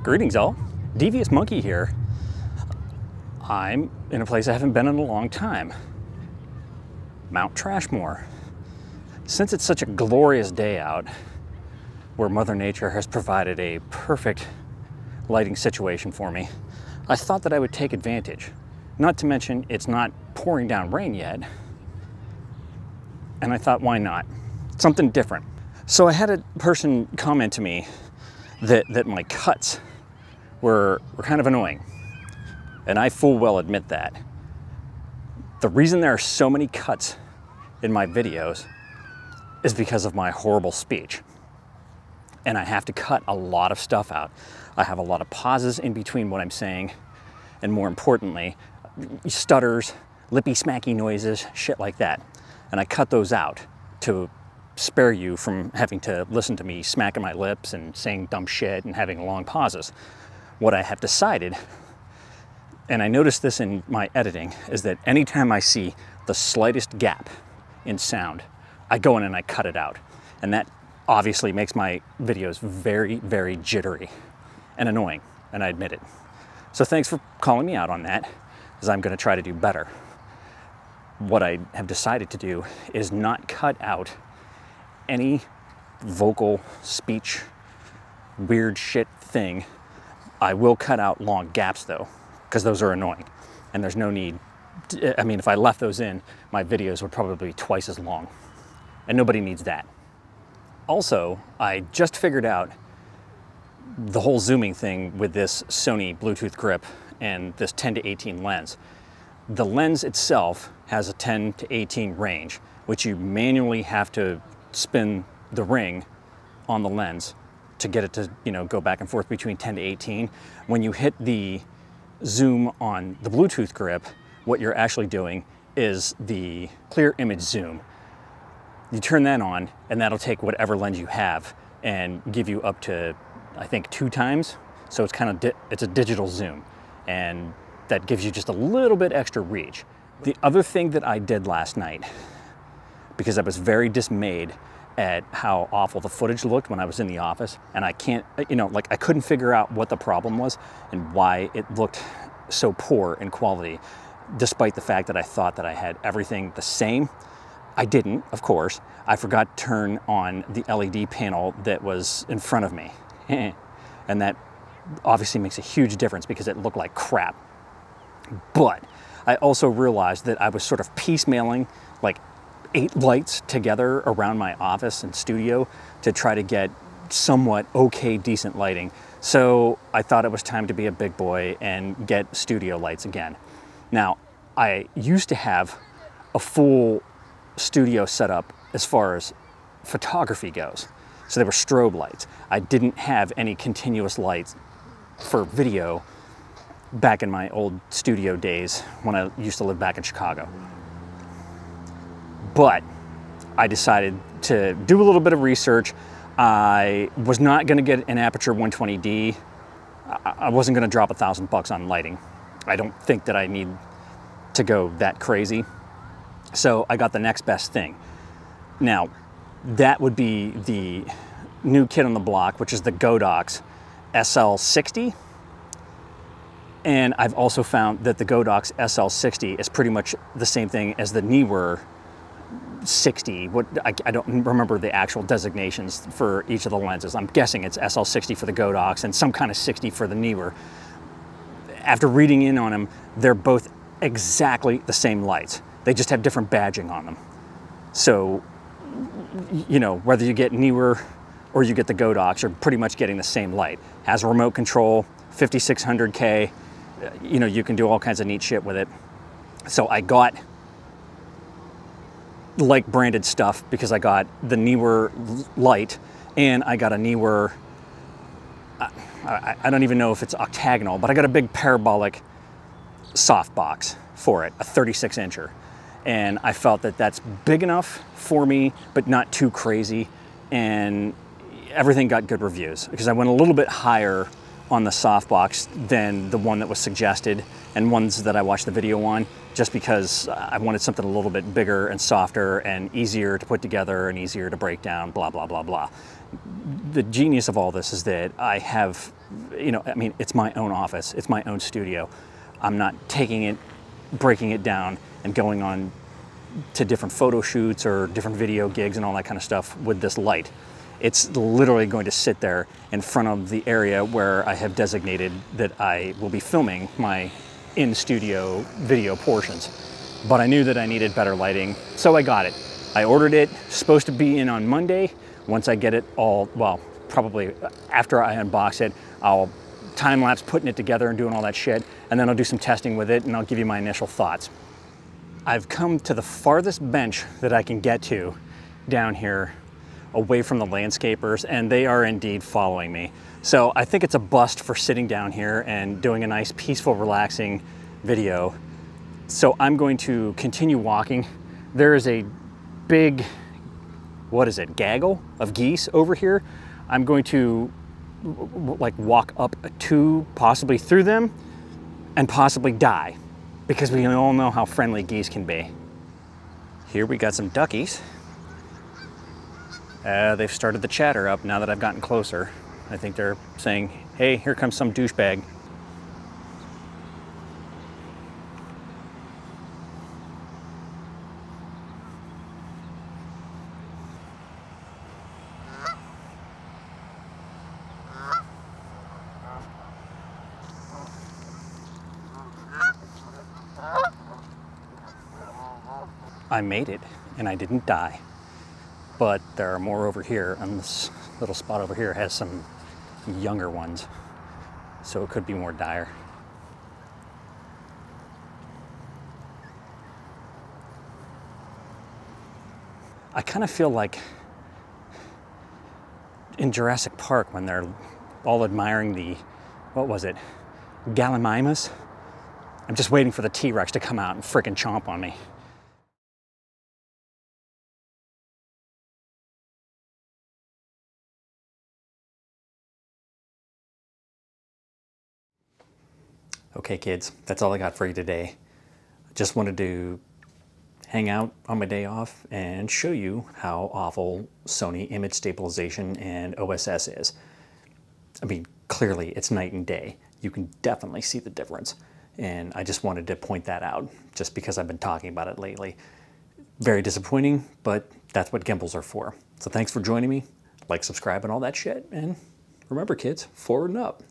Greetings all, Devious Monkey here. I'm in a place I haven't been in a long time, Mount Trashmore. Since it's such a glorious day out, where Mother Nature has provided a perfect lighting situation for me, I thought that I would take advantage. Not to mention, it's not pouring down rain yet, and I thought, why not? Something different. So I had a person comment to me that my cuts were kind of annoying. And I full well admit that. The reason there are so many cuts in my videos is because of my horrible speech. And I have to cut a lot of stuff out. I have a lot of pauses in between what I'm saying, and more importantly, stutters, lippy smacky noises, shit like that. And I cut those out to spare you from having to listen to me smacking my lips and saying dumb shit and having long pauses. What I have decided, and I noticed this in my editing, is that anytime I see the slightest gap in sound, I go in and I cut it out. And that obviously makes my videos very, very jittery and annoying, and I admit it. So thanks for calling me out on that, because I'm going to try to do better. What I have decided to do is not cut out any vocal speech, weird shit thing. I will cut out long gaps though, because those are annoying, and there's no need. I mean, if I left those in, my videos would probably be twice as long, and nobody needs that. Also, I just figured out the whole zooming thing with this Sony Bluetooth grip and this 10 to 18 lens. The lens itself has a 10 to 18 range, which you manually have to spin the ring on the lens to get it to, go back and forth between 10 to 18. When you hit the zoom on the Bluetooth grip, what you're actually doing is the clear image zoom. You turn that on, and that'll take whatever lens you have and give you up to, I think, 2 times. So it's it's a digital zoom, and that gives you just a little bit extra reach. The other thing that I did last night, because I was very dismayed at how awful the footage looked when I was in the office, and I couldn't figure out what the problem was and why it looked so poor in quality, despite the fact that I thought that I had everything the same. I didn't, of course. I forgot to turn on the LED panel that was in front of me. And that obviously makes a huge difference because it looked like crap. But I also realized that I was sort of piecemealing like 8 lights together around my office and studio to try to get somewhat okay, decent lighting. So I thought it was time to be a big boy and get studio lights again. Now, I used to have a full studio setup as far as photography goes. So they were strobe lights. I didn't have any continuous lights for video back in my old studio days when I used to live back in Chicago. But I decided to do a little bit of research. I was not going to get an Aperture 120D. I wasn't going to drop $1,000 on lighting. I don't think that I need to go that crazy. So I got the next best thing. Now, that would be the new kid on the block, which is the Godox SL60. And I've also found that the Godox SL60 is pretty much the same thing as the Neewer 60. I don't remember the actual designations for each of the lenses. I'm guessing it's SL60 for the Godox and some kind of 60 for the Neewer. After reading in on them, they're both exactly the same lights. They just have different badging on them. So, whether you get Neewer or you get the Godox, you're pretty much getting the same light. Has a remote control, 5600K, you can do all kinds of neat shit with it. So I got like branded stuff because I got the Neewer light and I got a Neewer, I don't even know if it's octagonal, but I got a big parabolic softbox for it, a 36-incher. And I felt that that's big enough for me, but not too crazy. And everything got good reviews because I went a little bit higher on the softbox than the one that was suggested and ones that I watched the video on, just because I wanted something a little bit bigger and softer and easier to put together and easier to break down, blah, blah, blah, blah. The genius of all this is that I have, you know, I mean, it's my own office, it's my own studio. I'm not taking it, breaking it down and going on to different photo shoots or different video gigs and all that kind of stuff with this light. It's literally going to sit there in front of the area where I have designated that I will be filming my in-studio video portions. But I knew that I needed better lighting, so I got it. I ordered it, supposed to be in on Monday. Once I get it all, well, probably after I unbox it, I'll time-lapse putting it together and doing all that shit, and then I'll do some testing with it and I'll give you my initial thoughts. I've come to the farthest bench that I can get to down here away from the landscapers, and they are indeed following me. So I think it's a bust for sitting down here and doing a nice, peaceful, relaxing video. So I'm going to continue walking. There is a big, what is it, gaggle of geese over here. I'm going to like walk up to, possibly through them, and possibly die, because we all know how friendly geese can be. Here we got some duckies. They've started the chatter up now that I've gotten closer. I think they're saying, hey, here comes some douchebag. I made it, and I didn't die. But there are more over here, and this little spot over here has some younger ones, so it could be more dire. I kind of feel like in Jurassic Park when they're all admiring the, what was it, Gallimimus? I'm just waiting for the T-Rex to come out and frickin' chomp on me. Okay, kids, that's all I got for you today. I just wanted to hang out on my day off and show you how awful Sony image stabilization and OSS is. I mean, clearly it's night and day. You can definitely see the difference. And I just wanted to point that out just because I've been talking about it lately. Very disappointing, but that's what gimbals are for. So thanks for joining me. Like, subscribe, and all that shit. And remember, kids, forward and up.